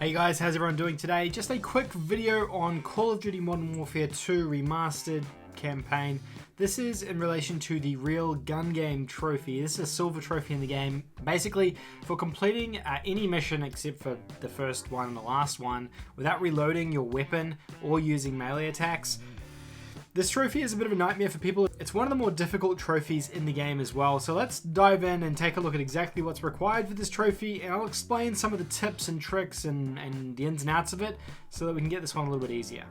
Hey guys, how's everyone doing today? Just a quick video on Call of Duty Modern Warfare 2 Remastered campaign. This is in relation to the Real Gun Game trophy. This is a silver trophy in the game. Basically, for completing any mission except for the first one and the last one, without reloading your weapon or using melee attacks. This trophy is a bit of a nightmare for people. It's one of the more difficult trophies in the game as well. So let's dive in and take a look at exactly what's required for this trophy, and I'll explain some of the tips and tricks and the ins and outs of it so that we can get this one a little bit easier.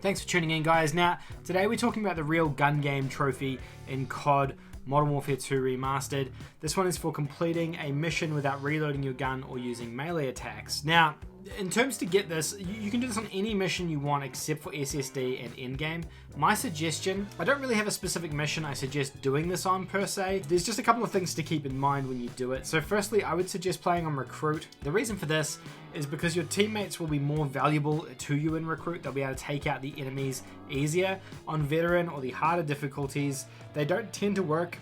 Thanks for tuning in, guys. Now, today we're talking about the Real Gun Game trophy in COD Modern Warfare 2 Remastered. This one is for completing a mission without reloading your gun or using melee attacks. Now, in terms to get this, you can do this on any mission you want except for SSD and endgame. My suggestion, I don't really have a specific mission I suggest doing this on per se. There's just a couple of things to keep in mind when you do it. So firstly, I would suggest playing on Recruit. The reason for this is because your teammates will be more valuable to you in Recruit. They'll be able to take out the enemies easier. On Veteran or the harder difficulties, they don't tend to work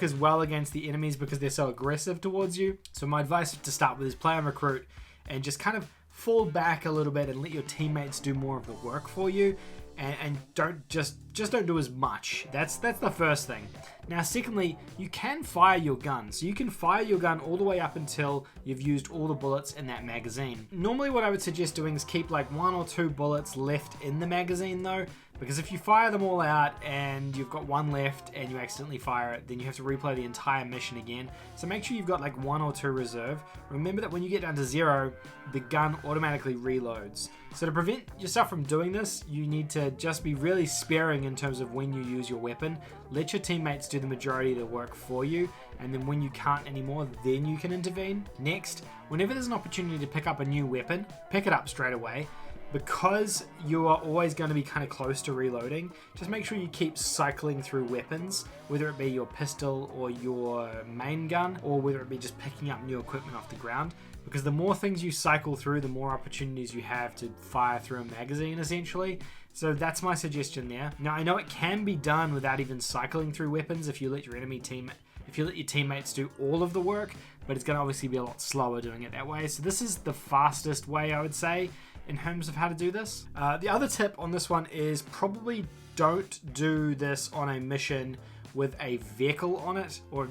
as well against the enemies because they're so aggressive towards you. So my advice to start with is play on Recruit and just kind of fall back a little bit and let your teammates do more of the work for you, and don't don't do as much. That's the first thing. Now secondly, you can fire your gun. So you can fire your gun all the way up until you've used all the bullets in that magazine. Normally what I would suggest doing is keep like 1 or 2 bullets left in the magazine though, because if you fire them all out and you've got 1 left and you accidentally fire it, then you have to replay the entire mission again. So make sure you've got like 1 or 2 reserve. Remember that when you get down to 0, the gun automatically reloads. So to prevent yourself from doing this, you need to just be really sparing in terms of when you use your weapon. Let your teammates do the majority of the work for you, and then when you can't anymore, then you can intervene. Next, whenever there's an opportunity to pick up a new weapon, pick it up straight away. Because you are always going to be kind of close to reloading, just make sure you keep cycling through weapons, whether it be your pistol or your main gun, or whether it be just picking up new equipment off the ground. Because the more things you cycle through, the more opportunities you have to fire through a magazine, essentially. So that's my suggestion there. Now, I know it can be done without even cycling through weapons if you let your teammates do all of the work, but it's going to obviously be a lot slower doing it that way. So this is the fastest way, I would say, in terms of how to do this. The other tip on this one is probably don't do this on a mission with a vehicle on it, or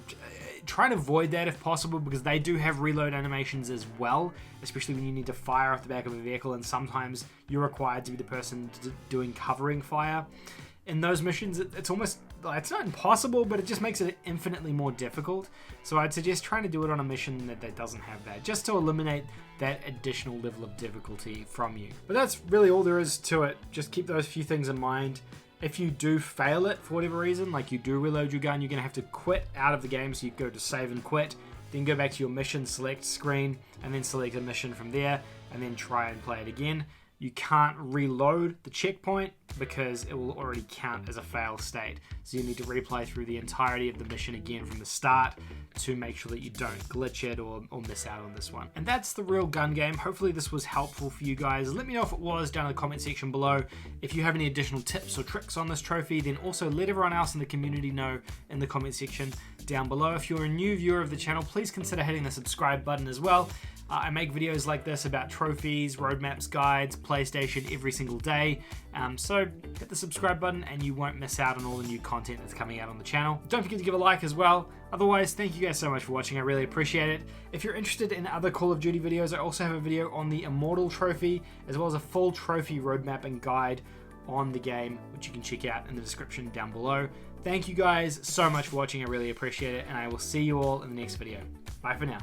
try and avoid that if possible, because they do have reload animations as well, especially when you need to fire off the back of a vehicle, and sometimes you're required to be the person doing covering fire. In those missions, it's not impossible, but it just makes it infinitely more difficult. So I'd suggest trying to do it on a mission that doesn't have that, just to eliminate that additional level of difficulty from you. But that's really all there is to it. Just keep those few things in mind. If you do fail it for whatever reason, like you do reload your gun, you're going to have to quit out of the game. So you go to save and quit, then go back to your mission select screen, and then select a mission from there, and then try and play it again. You can't reload the checkpoint because it will already count as a fail state. So you need to replay through the entirety of the mission again from the start to make sure that you don't glitch it or miss out on this one. And that's the Real Gun Game. Hopefully this was helpful for you guys. Let me know if it was down in the comment section below. If you have any additional tips or tricks on this trophy, then also let everyone else in the community know in the comment section down below. If you're a new viewer of the channel, please consider hitting the subscribe button as well. I make videos like this about trophies, roadmaps, guides, PlayStation every single day. So hit the subscribe button and you won't miss out on all the new content that's coming out on the channel. Don't forget to give a like as well. Otherwise, thank you guys so much for watching. I really appreciate it. If you're interested in other Call of Duty videos, I also have a video on the Immortal trophy, as well as a full trophy roadmap and guide on the game, which you can check out in the description down below. Thank you guys so much for watching. I really appreciate it, and I will see you all in the next video. Bye for now.